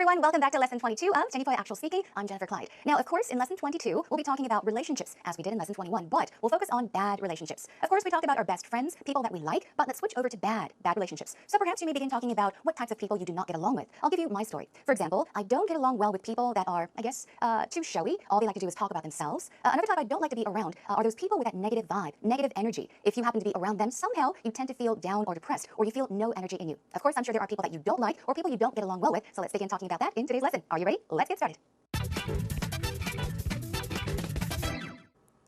everyone, welcome back to lesson 22 of Jennifer Actual Speaking. I'm Jennifer Clyde. Now, of course, in lesson 22, we'll be talking about relationships, as we did in lesson 21, but we'll focus on bad relationships. Of course, we talked about our best friends, people that we like, but let's switch over to bad relationships. So perhaps you may begin talking about what types of people you do not get along with. I'll give you my story. For example, I don't get along well with people that are, too showy. All they like to do is talk about themselves. Another type I don't like to be around are those people with that negative vibe, negative energy. If you happen to be around them, somehow you tend to feel down or depressed, or you feel no energy in you. Of course, I'm sure there are people that you don't like, or people you don't get along well with, so let's begin talking about that in today's lesson. Are you ready? Let's get started.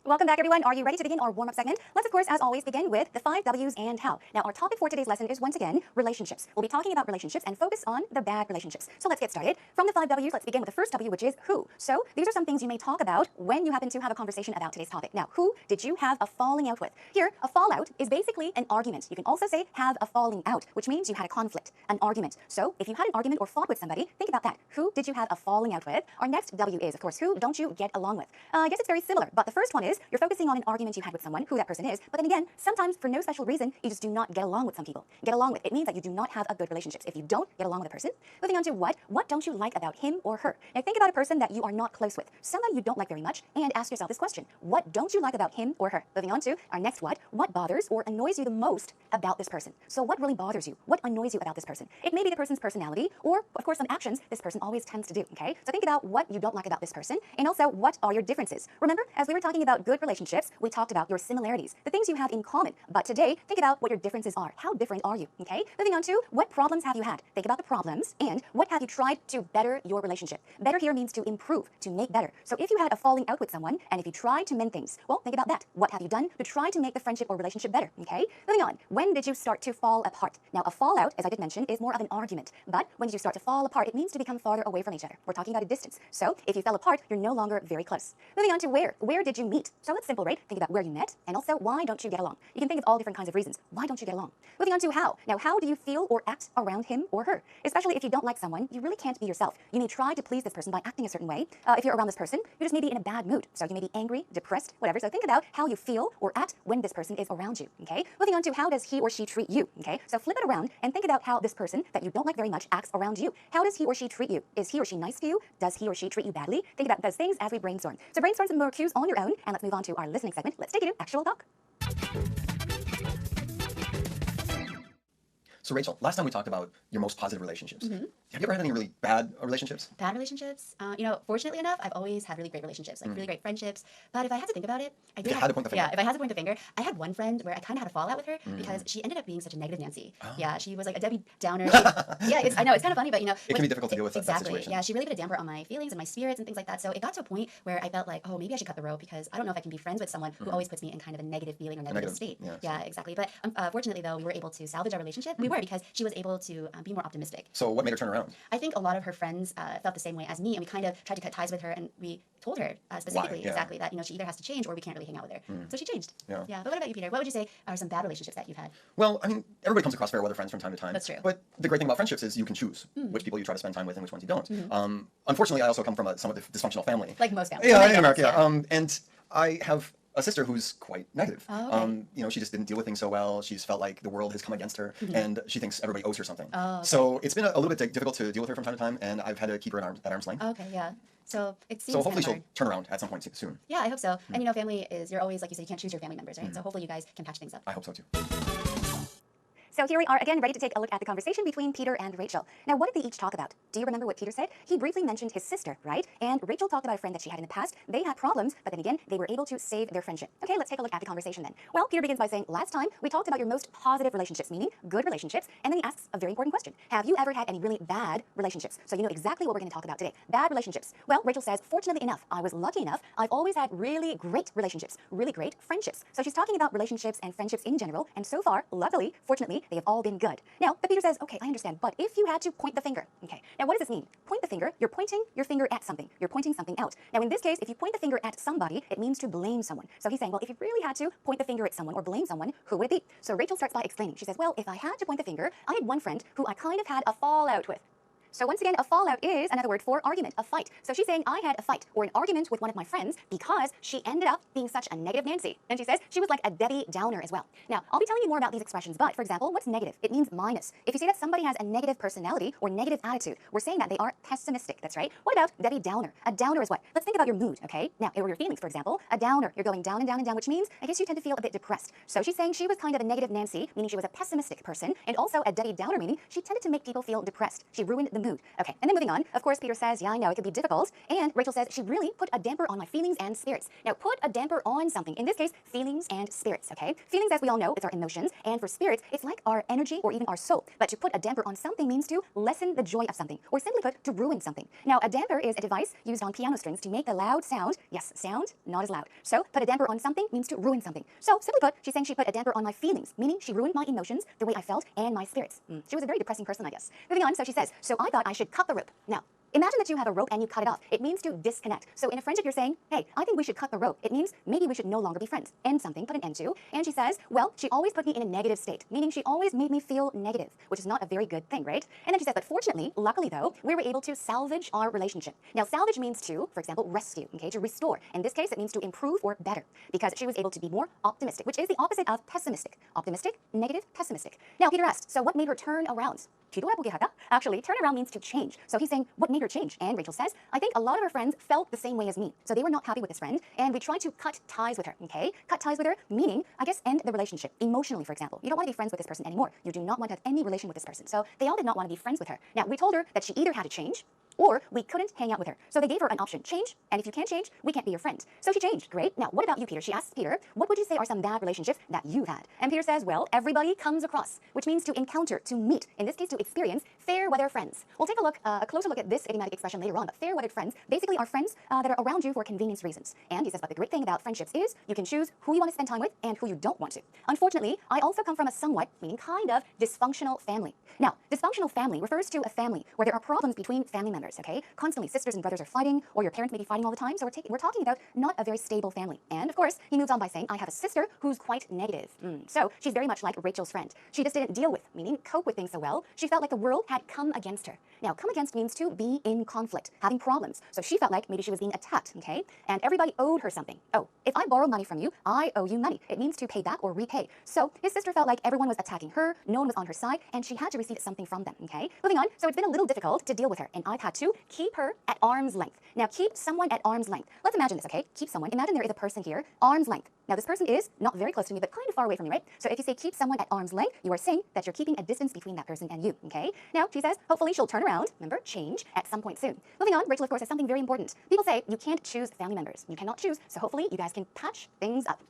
Welcome back, everyone. Are you ready to begin our warm-up segment? Let's, of course, as always, begin with the 5 W's and how. Now, our topic for today's lesson is, once again, relationships. We'll be talking about relationships and focus on the bad relationships. So let's get started. From the 5 W's, let's begin with the first W, which is who. So these are some things you may talk about when you happen to have a conversation about today's topic. Now, who did you have a falling out with? Here, a fallout is basically an argument. You can also say have a falling out, which means you had a conflict, an argument. So if you had an argument or fought with somebody, think about that. Who did you have a falling out with? Our next W is, of course, who don't you get along with? I guess it's very similar, but the first one is you're focusing on an argument you had with someone, who that person is, but then again, sometimes for no special reason, you just do not get along with some people. Get along with, it means that you do not have a good relationship. If you don't get along with a person, moving on to what don't you like about him or her? Now think about a person that you are not close with, somebody you don't like very much, and ask yourself this question: what don't you like about him or her? Moving on to our next what bothers or annoys you the most about this person? So what really bothers you? What annoys you about this person? It may be the person's personality, or of course some actions this person always tends to do, okay? So think about what you don't like about this person, and also what are your differences? Remember, as we were talking about good relationships, we talked about your similarities, the things you have in common. But today, think about what your differences are. How different are you, okay? Moving on to what problems have you had? Think about the problems, and what have you tried to better your relationship? Better here means to improve, to make better. So if you had a falling out with someone, and if you tried to mend things, well, think about that. What have you done to try to make the friendship or relationship better, okay? Moving on, when did you start to fall apart? Now, a fallout, as I did mention, is more of an argument. But when did you start to fall apart? It means to become farther away from each other. We're talking about a distance. So if you fell apart, you're no longer very close. Moving on to where. Where did you meet? So it's simple, right? Think about where you met, and also why don't you get along? You can think of all different kinds of reasons. Why don't you get along? Moving on to how. Now, how do you feel or act around him or her? Especially if you don't like someone, you really can't be yourself. You may try to please this person by acting a certain way. If you're around this person, you just may be in a bad mood. So you may be angry, depressed, whatever. So think about how you feel or act when this person is around you, okay? Moving on to how does he or she treat you, okay? So flip it around and think about how this person that you don't like very much acts around you. How does he or she treat you? Is he or she nice to you? Does he or she treat you badly? Think about those things as we brainstorm. So brainstorm some more cues on your own, and let's move on to our listening segment. Let's take it to actual talk. So Rachel, last time we talked about your most positive relationships. Have you ever had any really bad relationships? Bad relationships? Fortunately enough, I've always had really great relationships, like really great friendships. But if I had to think about it, If you had to point the finger. Yeah, if I had to point the finger, I had one friend where I kind of had a fallout with her because she ended up being such a negative Nancy. Oh. Yeah, she was like a Debbie Downer. I know, it's kind of funny, but it can be difficult to deal with that situation. Yeah, she really put a damper on my feelings and my spirits and things like that. So it got to a point where I felt like, oh, maybe I should cut the rope because I don't know if I can be friends with someone who always puts me in kind of a negative feeling or negative state. Yeah, exactly. But fortunately, though, we were able to salvage our relationship. We were, because she was able to be more optimistic. So what made her turn around? I think a lot of her friends felt the same way as me, and we kind of tried to cut ties with her, and we told her specifically exactly that she either has to change or we can't really hang out with her. So she changed. Yeah. But what about you, Peter? What would you say are some bad relationships that you've had? Well, I mean, everybody comes across fair weather friends from time to time. That's true. But the great thing about friendships is you can choose which people you try to spend time with and which ones you don't. Unfortunately, I also come from a somewhat dysfunctional family. Like most families. Yeah, in America. And I have a sister who's quite negative. Oh, okay. She just didn't deal with things so well. She's felt like the world has come against her, and she thinks everybody owes her something. Oh, okay. So it's been a little bit difficult to deal with her from time to time, and I've had to keep her at arm's length. Okay, yeah. So it seems So hopefully kind she'll turn around at some point soon. Yeah, I hope so. And family is, you're always, like you say, you can't choose your family members, right? So hopefully you guys can patch things up. I hope so too. So here we are again, ready to take a look at the conversation between Peter and Rachel. Now, what did they each talk about? Do you remember what Peter said? He briefly mentioned his sister, right? And Rachel talked about a friend that she had in the past. They had problems, but then again, they were able to save their friendship. Okay, let's take a look at the conversation then. Well, Peter begins by saying, last time we talked about your most positive relationships, meaning good relationships, and then he asks a very important question. Have you ever had any really bad relationships? So you know exactly what we're going to talk about today. Bad relationships. Well, Rachel says, fortunately enough, I was lucky enough, I've always had really great relationships, really great friendships. So she's talking about relationships and friendships in general, and so far, luckily, fortunately, they have all been good. Now, but Peter says, okay, I understand, but if you had to point the finger, okay, now what does this mean? Point the finger, you're pointing your finger at something. You're pointing something out. Now, in this case, if you point the finger at somebody, it means to blame someone. So he's saying, well, if you really had to point the finger at someone or blame someone, who would it be? So Rachel starts by explaining. She says, well, if I had to point the finger, I had one friend who I kind of had a fallout with. So once again, a fallout is another word for argument, a fight. So she's saying I had a fight or an argument with one of my friends because she ended up being such a negative Nancy. And she says she was like a Debbie Downer as well. Now, I'll be telling you more about these expressions, but for example, what's negative? It means minus. If you say that somebody has a negative personality or negative attitude, we're saying that they are pessimistic. That's right. What about Debbie Downer? A downer is what? Let's think about your mood, okay? Now, or your feelings, for example. A downer, you're going down and down and down, which means I guess you tend to feel a bit depressed. So she's saying she was kind of a negative Nancy, meaning she was a pessimistic person, and also a Debbie Downer, meaning she tended to make people feel depressed. She ruined the mood. Okay, and then moving on, of course, Peter says, yeah, I know, it could be difficult, and Rachel says she really put a damper on my feelings and spirits. Now, put a damper on something, in this case, feelings and spirits, okay? Feelings, as we all know, it's our emotions, and for spirits, it's like our energy or even our soul. But to put a damper on something means to lessen the joy of something, or simply put, to ruin something. Now, a damper is a device used on piano strings to make the loud sound, yes, sound, not as loud. So, put a damper on something means to ruin something. So, simply put, she's saying she put a damper on my feelings, meaning she ruined my emotions, the way I felt, and my spirits. She was a very depressing person, I guess. Moving on, so she says, so I thought I should cut the rope. Now, imagine that you have a rope and you cut it off. It means to disconnect. So in a friendship, you're saying, hey, I think we should cut the rope. It means maybe we should no longer be friends. End something, put an end to. And she says, well, she always put me in a negative state, meaning she always made me feel negative, which is not a very good thing, right? And then she says, but fortunately, luckily though, we were able to salvage our relationship. Now, salvage means to, for example, rescue, okay, to restore. In this case, it means to improve or better, because she was able to be more optimistic, which is the opposite of pessimistic. Optimistic, negative, pessimistic. Now, Peter asked, so what made her turn around? Actually, turn around means to change. So he's saying, what made her change? And Rachel says, I think a lot of her friends felt the same way as me. So they were not happy with this friend, and we tried to cut ties with her, okay? Cut ties with her, meaning, I guess, end the relationship. Emotionally, for example. You don't want to be friends with this person anymore. You do not want to have any relation with this person. So they all did not want to be friends with her. Now, we told her that she either had to change, or we couldn't hang out with her. So they gave her an option, change, and if you can't change, we can't be your friend. So she changed, great. Now, what about you, Peter? She asks Peter, what would you say are some bad relationships that you've had? And Peter says, well, everybody comes across, which means to encounter, to meet, in this case, to experience fair weather friends. We'll take a closer look at this idiomatic expression later on, but fair weather friends basically are friends that are around you for convenience reasons. And he says, but the great thing about friendships is you can choose who you want to spend time with and who you don't want to. Unfortunately, I also come from a somewhat, meaning kind of, dysfunctional family. Now, dysfunctional family refers to a family where there are problems between family members, okay? Constantly sisters and brothers are fighting, or your parents may be fighting all the time, so we're talking about not a very stable family. And of course, he moves on by saying, I have a sister who's quite negative. So she's very much like Rachel's friend. She just didn't deal with, meaning cope with things so well. She felt like the world had come against her. Now, come against means to be in conflict, having problems. So she felt like maybe she was being attacked, okay? And everybody owed her something. Oh, if I borrow money from you, I owe you money. It means to pay back or repay. So his sister felt like everyone was attacking her, no one was on her side, and she had to receive something from them, okay? Moving on, so it's been a little difficult to deal with her, and I've had to keep her at arm's length. Now, keep someone at arm's length. Let's imagine this, okay? Keep someone. Imagine there is a person here, arm's length. Now, this person is not very close to me, but kind of far away from me, right? So if you say keep someone at arm's length, you are saying that you're keeping a distance between that person and you, okay? Now, she says, hopefully she'll turn around, remember, change, at some point soon. Moving on, Rachel, of course, has something very important. People say you can't choose family members. You cannot choose, so hopefully you guys can patch things up.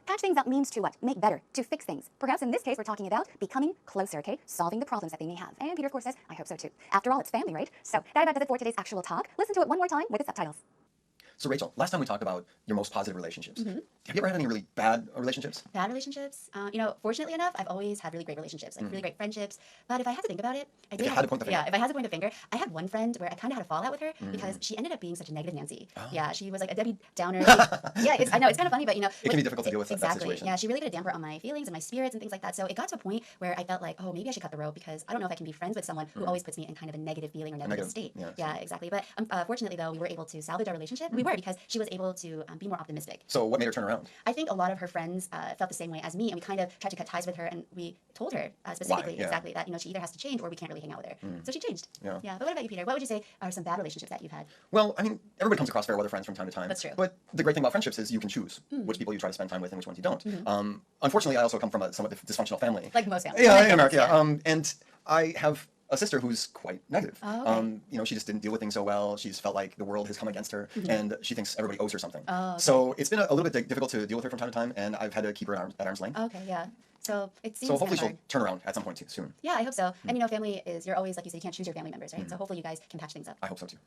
Patch things up means to what? Make better, to fix things. Perhaps in this case, we're talking about becoming closer, okay? Solving the problems that they may have. And Peter, of course, says, I hope so too. After all, it's family, right? So that about does it for today's actual talk. Listen to it one more time with the subtitles. So Rachel, last time we talked about your most positive relationships. Have you ever had any really bad relationships? Bad relationships? Fortunately enough, I've always had really great relationships, like really great friendships. But if I had to think about it, If you had to point the finger. Yeah, if I had to point the finger, I had one friend where I kind of had a fallout with her because she ended up being such a negative Nancy. Oh. Yeah, she was like a Debbie Downer. Yeah, I know, it's kind of funny, but it can be difficult to deal with that situation. Yeah, she really put a damper on my feelings and my spirits and things like that. So it got to a point where I felt like, oh, maybe I should cut the rope because I don't know if I can be friends with someone who always puts me in kind of a negative feeling or negative state. Yeah, Exactly. But fortunately, though, we were able to salvage our relationship. We were, because she was able to be more optimistic. So what made her turn around? I think a lot of her friends felt the same way as me, and we kind of tried to cut ties with her, and we told her specifically exactly that she either has to change or we can't really hang out with her. So she changed. Yeah. But what about you, Peter? What would you say are some bad relationships that you've had? Well, I mean, everybody comes across fair weather friends from time to time. That's true. But the great thing about friendships is you can choose which people you try to spend time with and which ones you don't. Unfortunately, I also come from a somewhat dysfunctional family. Like most families. Yeah, in America. Yeah. And I have a sister who's quite negative. Oh, okay. She just didn't deal with things so well. She's felt like the world has come against her, and she thinks everybody owes her something. Oh, okay. So it's been a little bit difficult to deal with her from time to time, and I've had to keep her at arm's length. Okay, yeah. So it seems So hopefully kind of she'll hard. turn around at some point soon. Yeah, I hope so. And family is, you're always, like you say, you can't choose your family members, right? So hopefully you guys can patch things up. I hope so too.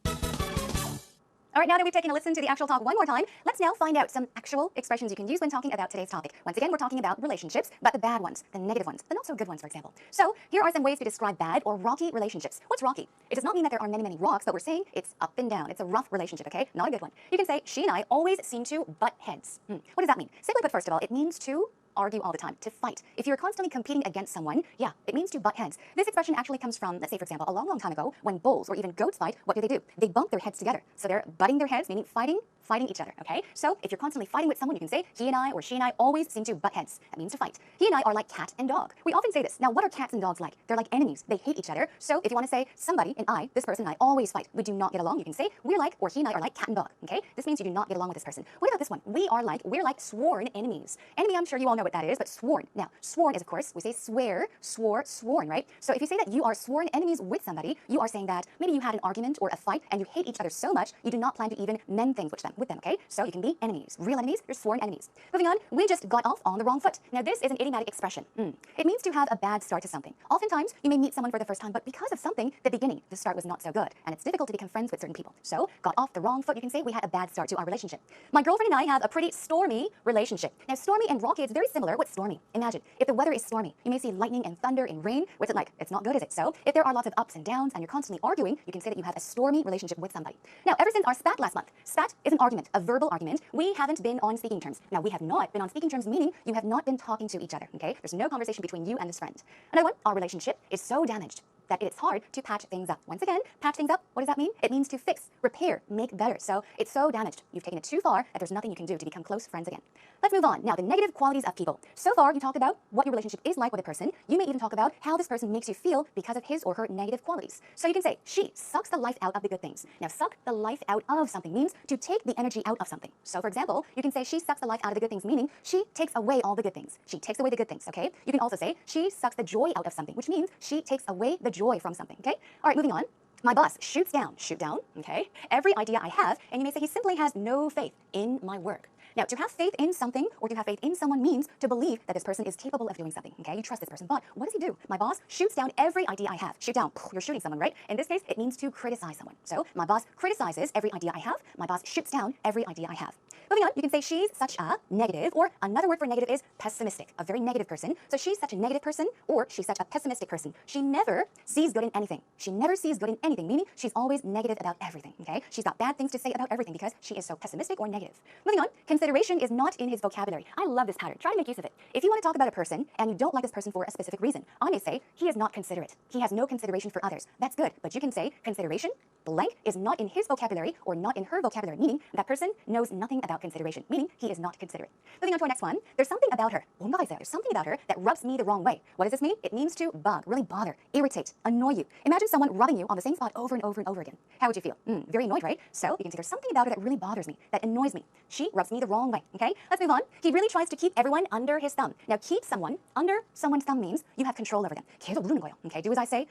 All right, now that we've taken a listen to the actual talk one more time, let's now find out some actual expressions you can use when talking about today's topic. Once again, we're talking about relationships, but the bad ones, the negative ones, the not so good ones, for example. So here are some ways to describe bad or rocky relationships. What's rocky? It does not mean that there are many, many rocks, but we're saying it's up and down. It's a rough relationship, okay? Not a good one. You can say, she and I always seem to butt heads. What does that mean? Simply put, first of all, it means to argue all the time, to fight. If you're constantly competing against someone, yeah, it means to butt heads. This expression actually comes from, let's say, for example, a long, long time ago, when bulls or even goats fight, what do? They bump their heads together. So they're butting their heads, meaning fighting each other, okay? So if you're constantly fighting with someone, you can say, he and I or she and I always seem to butt heads. That means to fight. He and I are like cat and dog. We often say this. Now, what are cats and dogs like? They're like enemies. They hate each other. So if you want to say, somebody and I, this person and I always fight. We do not get along. You can say, we're like, or he and I are like cat and dog, okay? This means you do not get along with this person. What about this one? We're like sworn enemies. Enemy, I'm sure you all know what that is, but sworn. Now, sworn is, of course, we say swear, swore, sworn, right? So if you say that you are sworn enemies with somebody, you are saying that maybe you had an argument or a fight and you hate each other so much, you do not plan to even mend things with them, okay? So you can be enemies. Real enemies, you're sworn enemies. Moving on, we just got off on the wrong foot. Now, this is an idiomatic expression. It means to have a bad start to something. Oftentimes, you may meet someone for the first time, but because of something, the beginning, the start was not so good, and it's difficult to become friends with certain people. So, got off the wrong foot, you can say we had a bad start to our relationship. My girlfriend and I have a pretty stormy relationship. Now, stormy and rocky, it's very similar. What's stormy? Imagine, if the weather is stormy, you may see lightning and thunder and rain. What's it like? It's not good, is it? So, if there are lots of ups and downs and you're constantly arguing, you can say that you have a stormy relationship with somebody. Now, ever since our spat last month, spat is an argument, a verbal argument. We haven't been on speaking terms. Now, we have not been on speaking terms, meaning you have not been talking to each other, okay? There's no conversation between you and this friend. Another one, our relationship is so damaged that it's hard to patch things up. Once again, patch things up, what does that mean? It means to fix, repair, make better. So it's so damaged, you've taken it too far that there's nothing you can do to become close friends again. Let's move on. Now, the negative qualities of people. So far, you talked about what your relationship is like with a person. You may even talk about how this person makes you feel because of his or her negative qualities. So you can say, she sucks the life out of the good things. Now, suck the life out of something means to take the energy out of something. So, for example, you can say she sucks the life out of the good things, meaning she takes away all the good things. She takes away the good things, okay? You can also say she sucks the joy out of something, which means she takes away the joy from something, okay? All right, moving on. My boss shoots down, okay, every idea I have, and you may say he simply has no faith in my work. Now, to have faith in something or to have faith in someone means to believe that this person is capable of doing something, okay? You trust this person, but what does he do? My boss shoots down every idea I have. Shoot down, you're shooting someone, right? In this case, it means to criticize someone. So, my boss criticizes every idea I have. My boss shoots down every idea I have. Moving on, you can say she's such a negative, or another word for negative is pessimistic, a very negative person. So she's such a negative person, or she's such a pessimistic person. She never sees good in anything. She never sees good in anything, meaning she's always negative about everything, okay? She's got bad things to say about everything because she is so pessimistic or negative. Moving on, consideration is not in his vocabulary. I love this pattern. Try to make use of it. If you want to talk about a person and you don't like this person for a specific reason, I may say he is not considerate. He has no consideration for others. That's good, but you can say consideration blank is not in his vocabulary or not in her vocabulary, meaning that person knows nothing about consideration, meaning he is not considerate. Moving on to our next one. There's something about her. There's something about her that rubs me the wrong way. What does this mean? It means to bug, really bother, irritate, annoy you. Imagine someone rubbing you on the same spot over and over and over again. How would you feel? Very annoyed, right? So you can say there's something about her that really bothers me, that annoys me. She rubs me the wrong way, okay? Let's move on. He really tries to keep everyone under his thumb. Now, keep someone under someone's thumb means you have control over them. Okay, do as I say,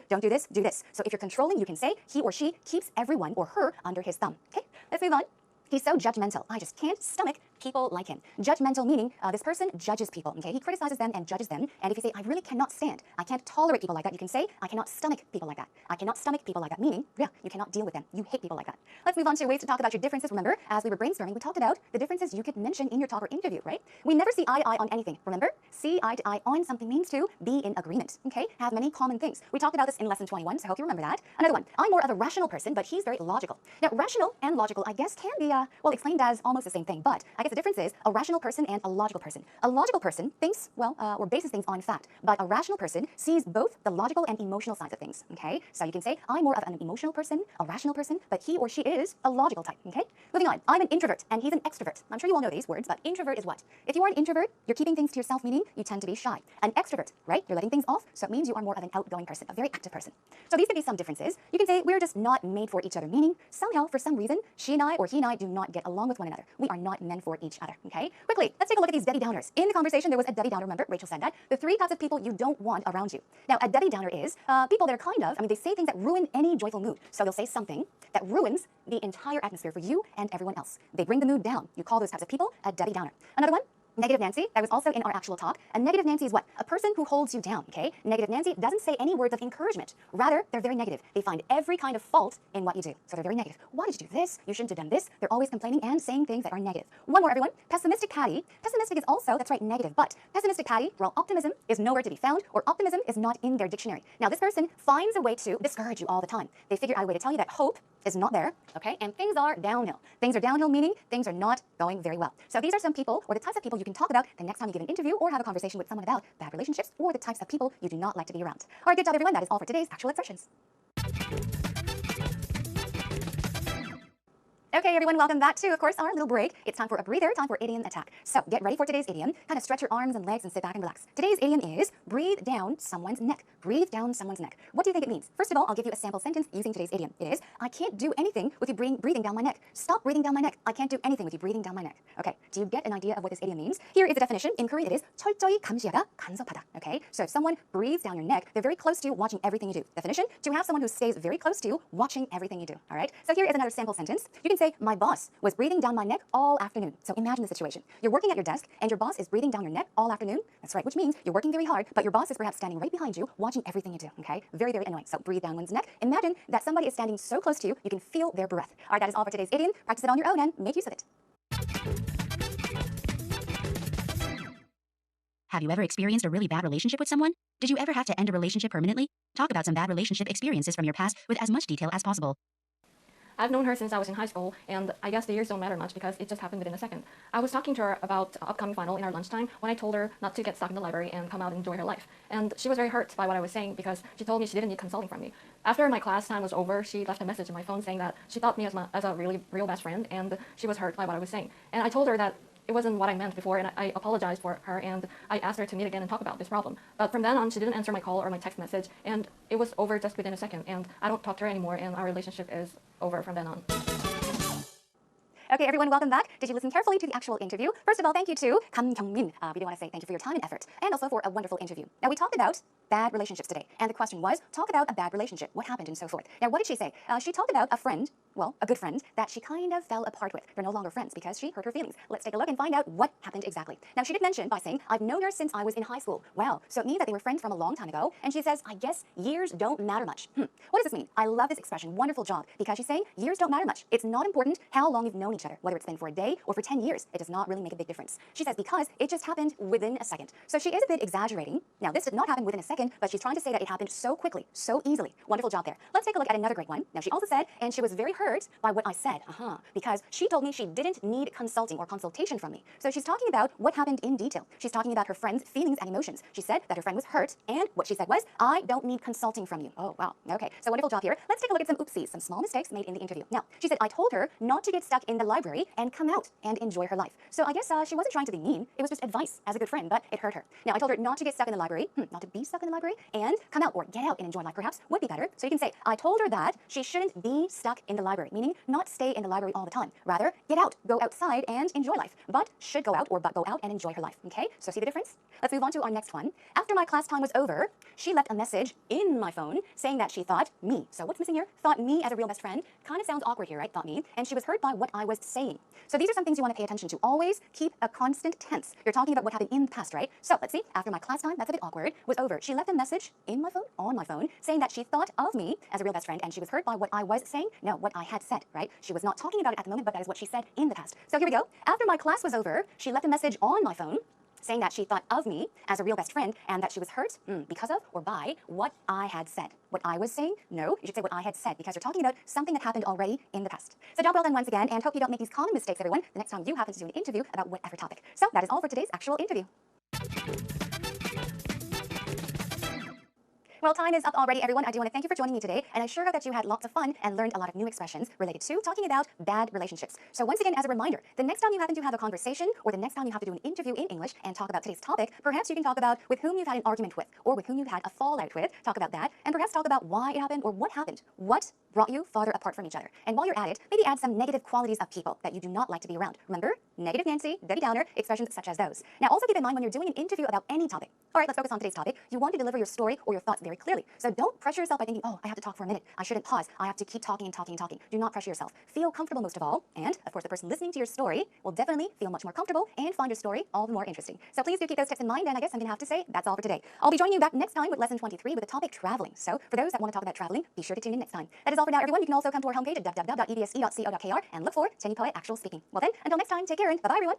don't do this, do this. So if you're controlling, you can say he or she keeps everyone or her under his thumb. Okay, let's move on. He's so judgmental. I just can't stomach people like him. Judgmental meaning this person judges people, okay? He criticizes them and judges them. And if you say, I really cannot stand, I can't tolerate people like that, you can say, I cannot stomach people like that. I cannot stomach people like that, meaning, yeah, you cannot deal with them. You hate people like that. Let's move on to ways to talk about your differences. Remember, as we were brainstorming, we talked about the differences you could mention in your talk or interview, right? We never see eye to eye on anything. Remember, see eye to eye on something means to be in agreement, okay? Have many common things. We talked about this in lesson 21, so I hope you remember that. Another one, I'm more of a rational person, but he's very logical. Now, rational and logical, I guess, can be, explained as almost the same thing, but I guess the difference is a rational person and a logical person. A logical person thinks, or bases things on fact, but a rational person sees both the logical and emotional sides of things, okay? So you can say, I'm more of an emotional person, a rational person, but he or she is a logical type, okay? Moving on, I'm an introvert and he's an extrovert. I'm sure you all know these words, but introvert is what? If you are an introvert, you're keeping things to yourself, meaning you tend to be shy. An extrovert, right? You're letting things off, so it means you are more of an outgoing person, a very active person. So these could be some differences. You can say, we're just not made for each other, meaning somehow, for some reason, she and I or he and I do not get along with one another. We are not meant for each other, okay? Quickly, let's take a look at these Debbie Downers. In the conversation, there was a Debbie Downer, remember? Rachel said that. The 3 types of people you don't want around you. Now, a Debbie Downer is people that are they say things that ruin any joyful mood. So they'll say something that ruins the entire atmosphere for you and everyone else. They bring the mood down. You call those types of people a Debbie Downer. Another one, Negative Nancy, that was also in our actual talk. A negative Nancy is what? A person who holds you down, okay? Negative Nancy doesn't say any words of encouragement. Rather, they're very negative. They find every kind of fault in what you do. So they're very negative. Why did you do this? You shouldn't have done this. They're always complaining and saying things that are negative. One more, everyone. Pessimistic Patty. Pessimistic is also, that's right, negative. But pessimistic Patty, well, optimism is nowhere to be found, or optimism is not in their dictionary. Now, this person finds a way to discourage you all the time. They figure out a way to tell you that hope is not there, okay? And things are downhill. Things are downhill meaning things are not going very well. So these are some people or the types of people you can talk about the next time you give an interview or have a conversation with someone about bad relationships or the types of people you do not like to be around. All right, good job, everyone. That is all for today's actual expressions. Okay, everyone, welcome back to, of course, our little break. It's time for a breather, time for idiom attack. So get ready for today's idiom. Kind of stretch your arms and legs and sit back and relax. Today's idiom is breathe down someone's neck. Breathe down someone's neck. What do you think it means? First of all, I'll give you a sample sentence using today's idiom. It is, I can't do anything with you breathing down my neck. Stop breathing down my neck. I can't do anything with you breathing down my neck. Okay, do you get an idea of what this idiom means? Here is the definition. In Korean, it is 철저히 감시하다, 간섭하다. Okay, so if someone breathes down your neck, they're very close to you, watching everything you do. Definition, to have someone who stays very close to you, watching everything you do. All right, so here is another sample sentence. You can say, my boss was breathing down my neck all afternoon. So imagine the situation. You're working at your desk and your boss is breathing down your neck all afternoon. That's right, which means you're working very hard, but your boss is perhaps standing right behind you, watching everything you do, okay? Very, very annoying. So breathe down one's neck. Imagine that somebody is standing so close to you, you can feel their breath. All right, that is all for today's idiom. Practice it on your own and make use of it. Have you ever experienced a really bad relationship with someone? Did you ever have to end a relationship permanently? Talk about some bad relationship experiences from your past with as much detail as possible. I've known her since I was in high school, and I guess the years don't matter much because it just happened within a second. I was talking to her about upcoming final in our lunchtime when I told her not to get stuck in the library and come out and enjoy her life. And she was very hurt by what I was saying because she told me she didn't need consulting from me. After my class time was over, she left a message in my phone saying that she thought me as a really real best friend, and she was hurt by what I was saying. And I told her that it wasn't what I meant before, and I apologized for her, and I asked her to meet again and talk about this problem. But from then on, she didn't answer my call or my text message, and it was over just within a second, and I don't talk to her anymore, and our relationship is over from then on. Okay, everyone, welcome back. Did you listen carefully to the actual interview? First of all, thank you to Kam Kyung-min. We do want to say thank you for your time and effort, and also for a wonderful interview. Now, we talked about bad relationships today, and the question was, talk about a bad relationship. What happened and so forth. Now, what did she say? She talked about a friend, well, a good friend, that she kind of fell apart with. They're no longer friends because she hurt her feelings. Let's take a look and find out what happened exactly. Now, she did mention by saying, I've known her since I was in high school. Wow, so it means that they were friends from a long time ago, and she says, I guess years don't matter much. What does this mean? I love this expression. Wonderful job, because she's saying years don't matter much. It's not important how long you've known each other, whether it's been for a day or for 10 years. It does not really make a big difference. She says because it just happened within a second. So she is a bit exaggerating. Now, this did not happen within a second, but she's trying to say that it happened so quickly, so easily. Wonderful job there. Let's take a look at another great one. Now, she also said, and she was very hurt by what I said, because she told me she didn't need consulting or consultation from me. So she's talking about what happened in detail. She's talking about her friend's feelings and emotions. She said that her friend was hurt, and what she said was, I don't need consulting from you. Oh, wow. Okay, so wonderful job here. Let's take a look at some oopsies, some small mistakes made in the interview. Now, she said, I told her not to get stuck in the library and come out and enjoy her life. So I guess she wasn't trying to be mean. It was just advice as a good friend, but it hurt her. Now, I told her not to get stuck in the library, not to be stuck in the library, and come out or get out and enjoy life perhaps would be better. So you can say, I told her that she shouldn't be stuck in the library, meaning not stay in the library all the time. Rather, get out, go outside and enjoy life, but should go out or but go out and enjoy her life. Okay, so see the difference? Let's move on to our next one. After my class time was over, she left a message in my phone saying that she thought me. So what's missing here? Thought me as a real best friend. Kind of sounds awkward here, right? Thought me. And she was hurt by what I was saying. So these are some things you want to pay attention to. Always keep a constant tense. You're talking about what happened in the past, right? So let's see. After my class time, that's a bit awkward, was over. She left a message in my phone, on my phone, saying that she thought of me as a real best friend and she was hurt by what I was saying. No, what I had said, right? She was not talking about it at the moment, but that is what she said in the past. So here we go. After my class was over, she left a message on my phone saying that she thought of me as a real best friend and that she was hurt because of or by what I had said. What I was saying? No, you should say what I had said because you're talking about something that happened already in the past. So job well done once again, and hope you don't make these common mistakes, everyone, the next time you happen to do an interview about whatever topic. So that is all for today's actual interview. Well, time is up already, everyone. I do want to thank you for joining me today, and I sure hope that you had lots of fun and learned a lot of new expressions related to talking about bad relationships. So once again, as a reminder, the next time you happen to have a conversation or the next time you have to do an interview in English and talk about today's topic, perhaps you can talk about with whom you've had an argument with or with whom you've had a fallout with, talk about that, and perhaps talk about why it happened or what happened, what brought you farther apart from each other. And while you're at it, maybe add some negative qualities of people that you do not like to be around. Remember, negative Nancy, Debbie Downer, expressions such as those. Now also keep in mind when you're doing an interview about any topic. All right, let's focus on today's topic. You want to deliver your story or your thoughts very clearly. So don't pressure yourself by thinking, oh, I have to talk for a minute. I shouldn't pause. I have to keep talking and talking and talking. Do not pressure yourself. Feel comfortable most of all. And of course, the person listening to your story will definitely feel much more comfortable and find your story all the more interesting. So please do keep those tips in mind. And I guess I'm going to have to say that's all for today. I'll be joining you back next time with lesson 23 with the topic traveling. So for those that want to talk about traveling, be sure to tune in next time. That is all for now, everyone. You can also come to our homepage at www.ebse.co.kr and look for Tenny Poet Actual Speaking. Well then, until next time, take care and bye-bye, everyone.